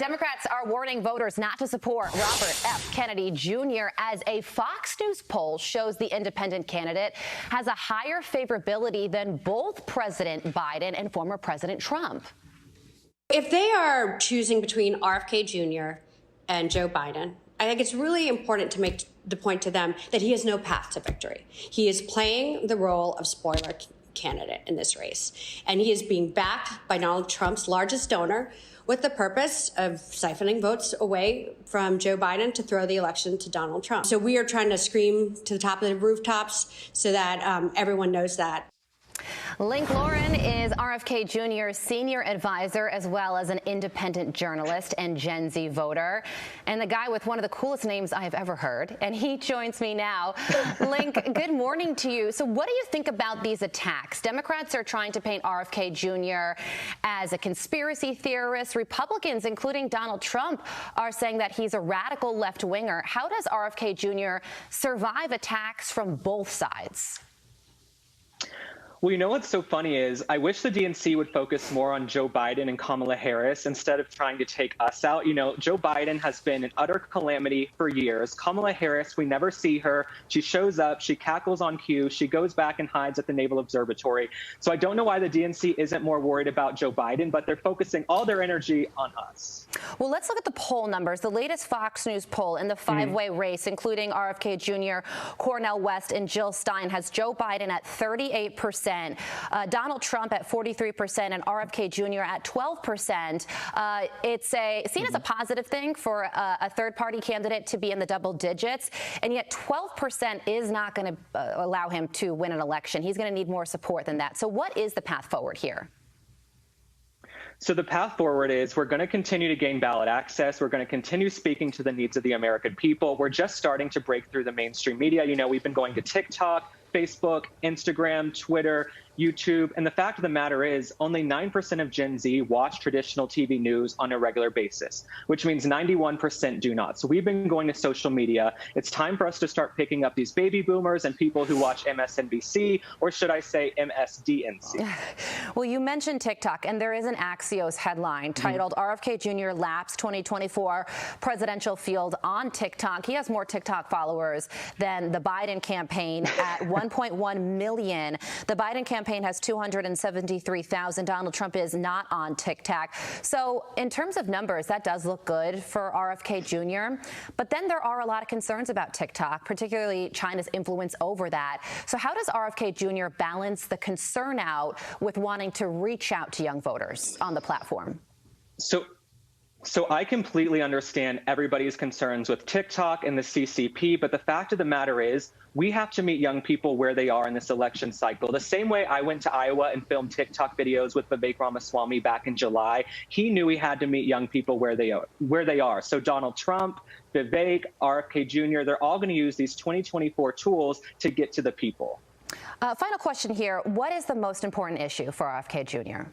Democrats are warning voters not to support Robert F. Kennedy Jr. as a Fox News poll shows the independent candidate has a higher favorability than both President Biden and former President Trump. If they are choosing between RFK Jr. and Joe Biden, I think it's really important to make the point to them that he has no path to victory. He is playing the role of spoiler candidate in this race, and he is being backed by Donald Trump's largest donor with the purpose of siphoning votes away from Joe Biden to throw the election to Donald Trump. So we are trying to scream to the top of the rooftops so that everyone knows that. Link Lauren is RFK Jr.'s senior advisor as well as an independent journalist and Gen Z voter, and the guy with one of the coolest names I have ever heard. And he joins me now. Link, good morning to you. So what do you think about these attacks? Democrats are trying to paint RFK Jr. as a conspiracy theorist. Republicans, including Donald Trump, are saying that he's a radical left-winger. How does RFK Jr. survive attacks from both sides? Well, you know what's so funny is I wish the DNC would focus more on Joe Biden and Kamala Harris instead of trying to take us out. You know, Joe Biden has been an utter calamity for years. Kamala Harris, we never see her. She shows up, she cackles on cue, she goes back and hides at the Naval Observatory. So I don't know why the DNC isn't more worried about Joe Biden, but they're focusing all their energy on us. Well, let's look at the poll numbers. The latest Fox News poll in the five-way race, including RFK Jr., Cornel West, and Jill Stein, has Joe Biden at 38%. Donald Trump at 43% and RFK Jr. at 12%. It's seen as a positive thing for a third-party candidate to be in the double digits, and yet 12% is not going to allow him to win an election. He's going to need more support than that. So what is the path forward here? So the path forward is we're going to continue to gain ballot access. We're going to continue speaking to the needs of the American people. We're just starting to break through the mainstream media. You know, we've been going to TikTok, Facebook, Instagram, Twitter, YouTube. And the fact of the matter is only 9% of Gen Z watch traditional TV news on a regular basis, which means 91% do not. So we've been going to social media. It's time for us to start picking up these baby boomers and people who watch MSNBC, or should I say MSDNC. Well, you mentioned TikTok, and there is an Axios headline titled RFK Jr. Laps 2024 Presidential Field on TikTok. He has more TikTok followers than the Biden campaign at 1.1 million. The Biden campaign has 273,000. Donald Trump is not on TikTok. So in terms of numbers, that does look good for RFK Jr. But then there are a lot of concerns about TikTok, particularly China's influence over that. So how does RFK Jr. balance the concern out with wanting to reach out to young voters on the platform? So I completely understand everybody's concerns with TikTok and the CCP, but the fact of the matter is we have to meet young people where they are in this election cycle. The same way I went to Iowa and filmed TikTok videos with Vivek Ramaswamy back in July, he knew he had to meet young people where they are. So Donald Trump, Vivek, RFK Jr., they're all going to use these 2024 tools to get to the people. Final question here. What is the most important issue for RFK Jr.?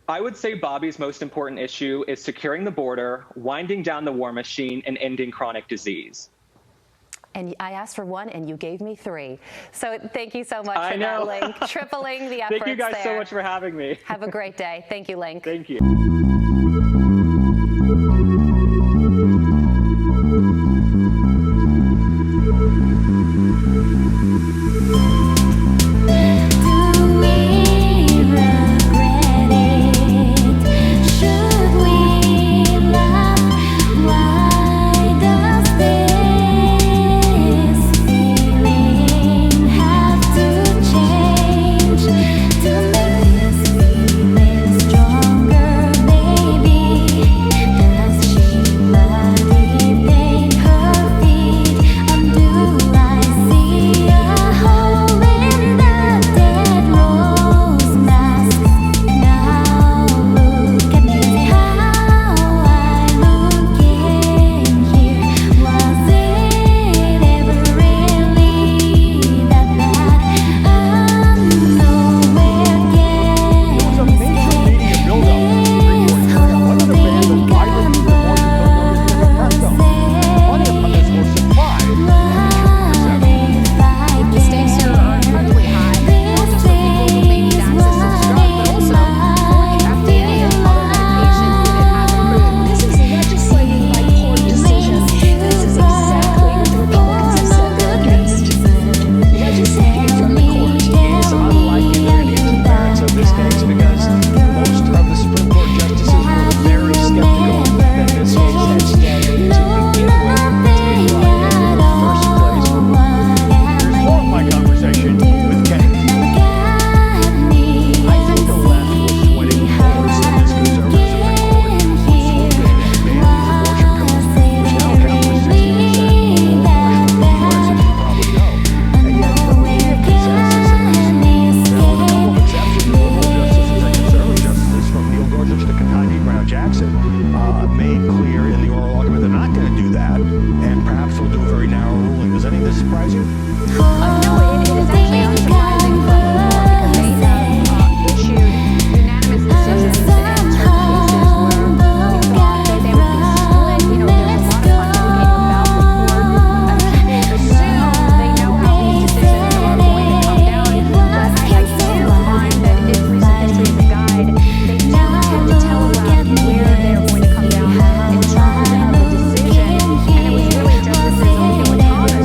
I would say Bobby's most important issue is securing the border, winding down the war machine, and ending chronic disease. And I asked for one, and you gave me three. So thank you so much for that, Link. Tripling the efforts. Thank you guys so much for having me. Have a great day. Thank you, Link. Thank you. To make this feeling stronger. Jackson made clear in the oral argument they're not going to do that, and perhaps will do a very narrow ruling. Does any of this surprise you? No, it is actually unsurprising for because they have issued unanimous decisions in certain cases where we thought that they would be split. You know, there's a lot of pontificating about the court, and people assume they know how these decisions are going to come down. But I do find that if recent history is a guide, they do tend to telegraph where they're going to come down in terms of the decision. And it was really Justices Alito and Thomas were the only ones who seemed to side with those seeking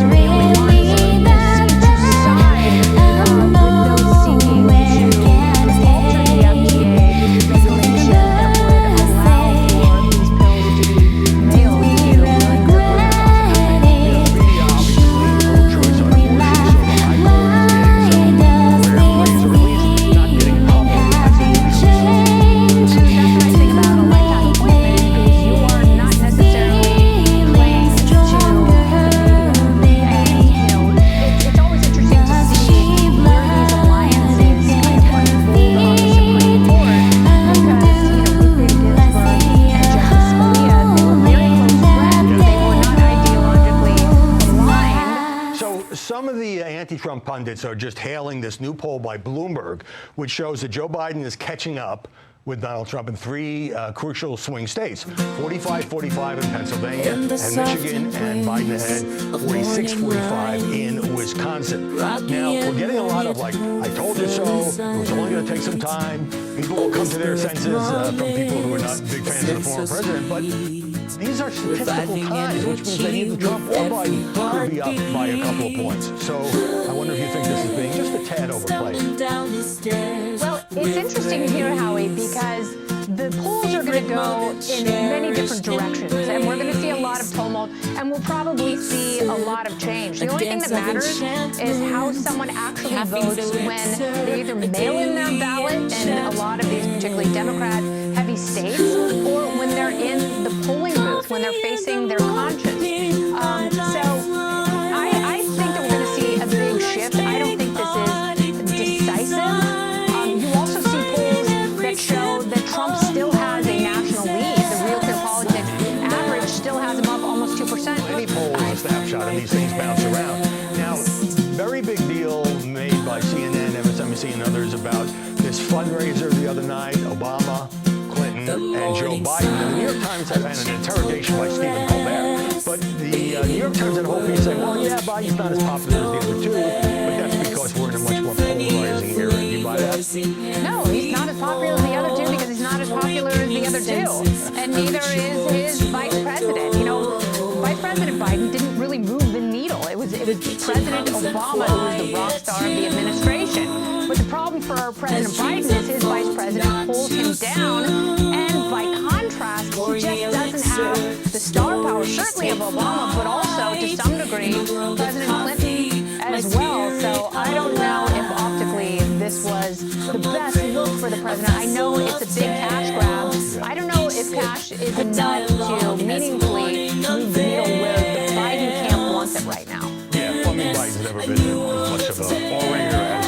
to alter the FDA regulation that would allow for these pills to be mailed to willing workers. Media obviously pro-choice on abortion, so the high court is getting some rare plays, or at least not getting pummeled as it usually is. And that's what I think about a lifetime appointment is you are not necessarily playing to the media. And, you know, it's always interesting to see where these alliances kind of unfold on the Supreme Court because, you know, Ruth Bader Ginsburg and Justice Scalia, they were very close friends. They were not ideologically aligned. So some of the anti-Trump pundits are just hailing this new poll by Bloomberg, which shows that Joe Biden is catching up with Donald Trump in three crucial swing states, 45-45 in Pennsylvania and Michigan, and Biden ahead 46-45 in Wisconsin. Now, we're getting a lot of like, I told you so, it was only going to take some time, people will come to their senses from people who are not big fans of the former president, but these are statistical times, which means that either Trump or Biden could be up by a couple of points. So I wonder if you think this is being just a tad overplayed. Well, it's interesting here, Howie, because the polls are going to go in many different directions, and we're going to see a lot of tumult, and we'll probably see a lot of change. The only thing that matters is how someone actually votes when they either mail in their ballot in a lot of these particularly Democrat-heavy states, or when they're in the polling booth, when they're facing their conscience. I think that we're going to see a big shift. I don't think this is decisive. You also see polls that show that Trump still has a national lead. The Real Clear Politics average still has him up almost 2%. Any poll is a snapshot, and these things bounce around. Now, very big deal made by CNN, MSNBC, and others about this fundraiser the other night, Obama, Clinton, and Joe Biden. And the New York Times had an interrogation by Stephen Colbert. But the New York Times had a whole piece saying, well, yeah, Biden's not as popular as the other two, but that's because we're in a much more polarizing era. Do you buy that? No, he's not as popular as the other two because he's not as popular as the other two. And neither is his vice president. You know, Vice President Biden didn't really move the needle. It was President Obama who was the rock star of the administration. But the problem for President Biden is his vice president pulls him down, and by contrast, he just doesn't have the star power, certainly of Obama, but also, to some degree, President Clinton as well. So I don't know if optically this was the best look for the president. I know it's a big cash grab. I don't know if cash is enough to meaningfully move the needle where the Biden camp wants it right now. Yeah, well, I mean, Biden's never been as much of an orator as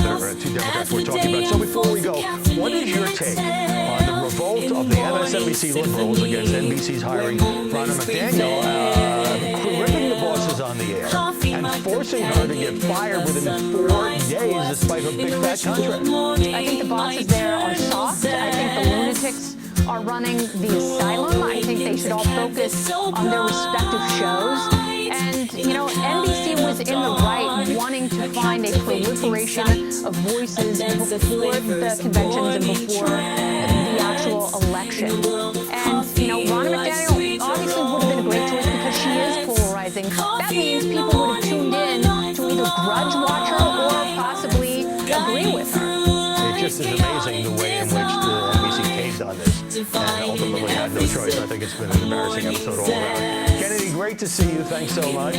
the other two Democrats we're talking about. So before we go, what is your take on the revolt of the MSNBC liberals against NBC's hiring Ronna McDaniel, ripping the bosses on the air and forcing her to get fired within 4 days despite her big fat contract? I think the bosses there are soft. I think the lunatics are running the asylum. I think they should all focus on their respective shows. And, you know, NBC was in the right wanting to find a proliferation of voices before the conventions and before the actual election. And, you know, Ronna McDaniel obviously would have been a great choice because she is polarizing. That means people would have tuned in to either grudge watch her or possibly agree with her. It just is amazing the way in which the NBC caved on this and ultimately had no choice. I think it's been an embarrassing episode all around. Kennedy, great to see you. Thanks so much.